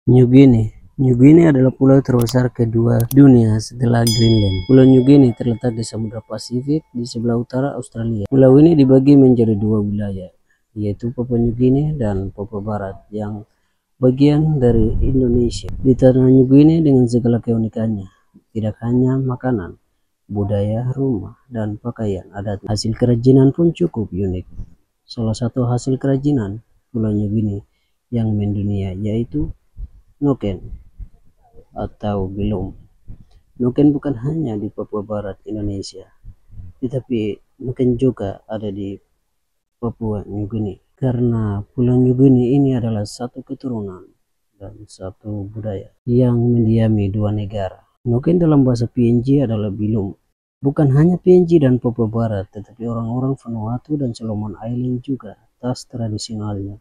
New Guinea. New Guinea adalah pulau terbesar kedua dunia setelah Greenland. Pulau New Guinea terletak di Samudra Pasifik di sebelah utara Australia. Pulau ini dibagi menjadi dua wilayah, yaitu Papua New Guinea dan Papua Barat yang bagian dari Indonesia. Di tanah New Guinea dengan segala keunikannya, tidak hanya makanan, budaya, rumah, dan pakaian adat, hasil kerajinan pun cukup unik. Salah satu hasil kerajinan Pulau New Guinea yang mendunia yaitu noken atau bilum. Noken bukan hanya di Papua Barat Indonesia, tetapi noken juga ada di Papua New Guinea. Karena Pulau New Guinea ini adalah satu keturunan dan satu budaya yang mendiami dua negara. Noken dalam bahasa PNG adalah bilum. Bukan hanya PNG dan Papua Barat, tetapi orang-orang Vanuatu dan Solomon Island juga tas tradisionalnya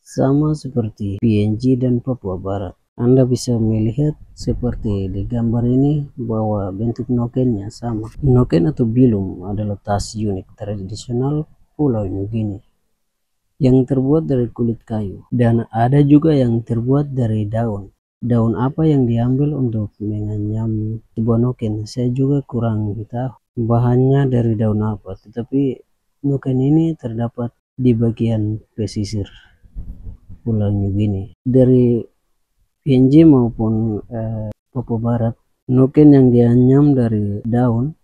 sama seperti PNG dan Papua Barat. Anda bisa melihat seperti di gambar ini bahwa bentuk nokennya sama. Noken atau bilum adalah tas unik tradisional Pulau New Guinea yang terbuat dari kulit kayu, dan ada juga yang terbuat dari daun. Daun apa yang diambil untuk menganyam sebuah noken, saya juga kurang tahu bahannya dari daun apa, tetapi noken ini terdapat di bagian pesisir Pulau New Guinea. Dari PNG maupun Papua Barat, noken yang dianyam dari daun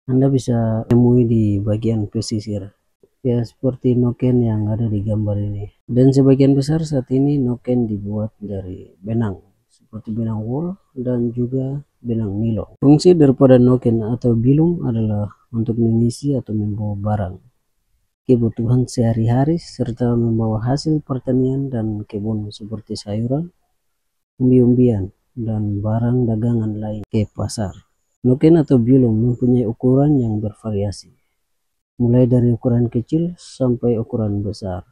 Anda bisa temui di bagian pesisir, ya seperti noken yang ada di gambar ini. Dan sebagian besar saat ini noken dibuat dari benang, seperti benang wool dan juga benang nilon. Fungsi daripada noken atau bilum adalah untuk mengisi atau membawa barang, kebutuhan sehari-hari, serta membawa hasil pertanian dan kebun seperti sayuran, umbi-umbian, dan barang dagangan lain ke pasar. Noken atau bilum mempunyai ukuran yang bervariasi, mulai dari ukuran kecil sampai ukuran besar,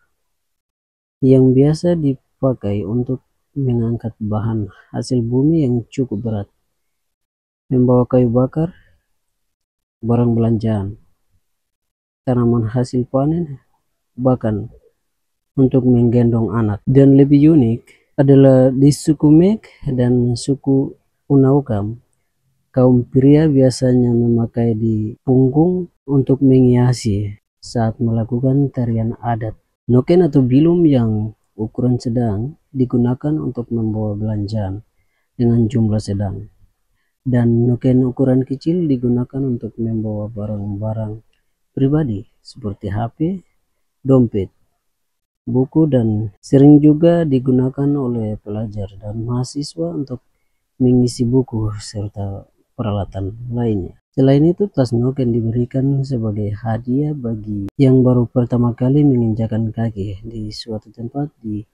yang biasa dipakai untuk mengangkat bahan hasil bumi yang cukup berat, membawa kayu bakar, barang belanjaan, tanaman hasil panen, bahkan untuk menggendong anak. Dan lebih unik adalah di suku Mek dan suku Unaukam, kaum pria biasanya memakai di punggung untuk menghiasi saat melakukan tarian adat. Noken atau bilum yang ukuran sedang digunakan untuk membawa belanjaan dengan jumlah sedang, dan noken ukuran kecil digunakan untuk membawa barang-barang pribadi seperti HP, dompet, buku, dan sering juga digunakan oleh pelajar dan mahasiswa untuk mengisi buku serta peralatan lainnya. Selain itu, tas noken diberikan sebagai hadiah bagi yang baru pertama kali menginjakan kaki di suatu tempat di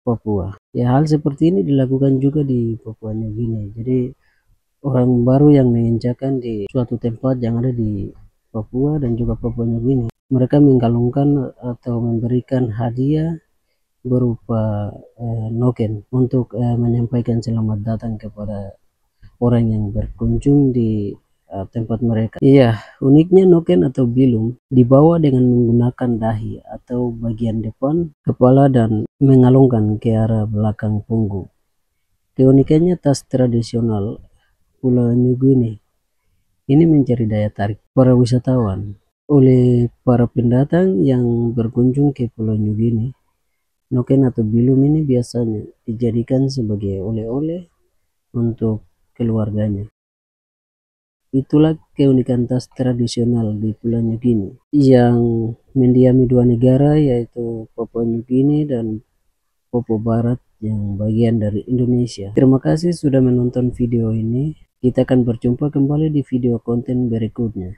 Papua. Ya, hal seperti ini dilakukan juga di Papua New Guinea. Jadi orang baru yang menginjakan di suatu tempat yang ada di Papua dan juga Papua New Guinea, mereka mengkalungkan atau memberikan hadiah berupa noken untuk menyampaikan selamat datang kepada orang yang berkunjung di tempat mereka. Iya, uniknya noken atau bilum dibawa dengan menggunakan dahi atau bagian depan kepala dan mengalungkan ke arah belakang punggung. Keunikannya tas tradisional Pulau New Guinea ini mencari daya tarik para wisatawan. Oleh para pendatang yang berkunjung ke Pulau New Guinea, noken atau bilum ini biasanya dijadikan sebagai oleh-oleh untuk keluarganya. Itulah keunikan tas tradisional di Pulau New Guinea yang mendiami dua negara, yaitu Papua New Guinea dan Papua Barat yang bagian dari Indonesia. Terima kasih sudah menonton video ini. Kita akan berjumpa kembali di video konten berikutnya.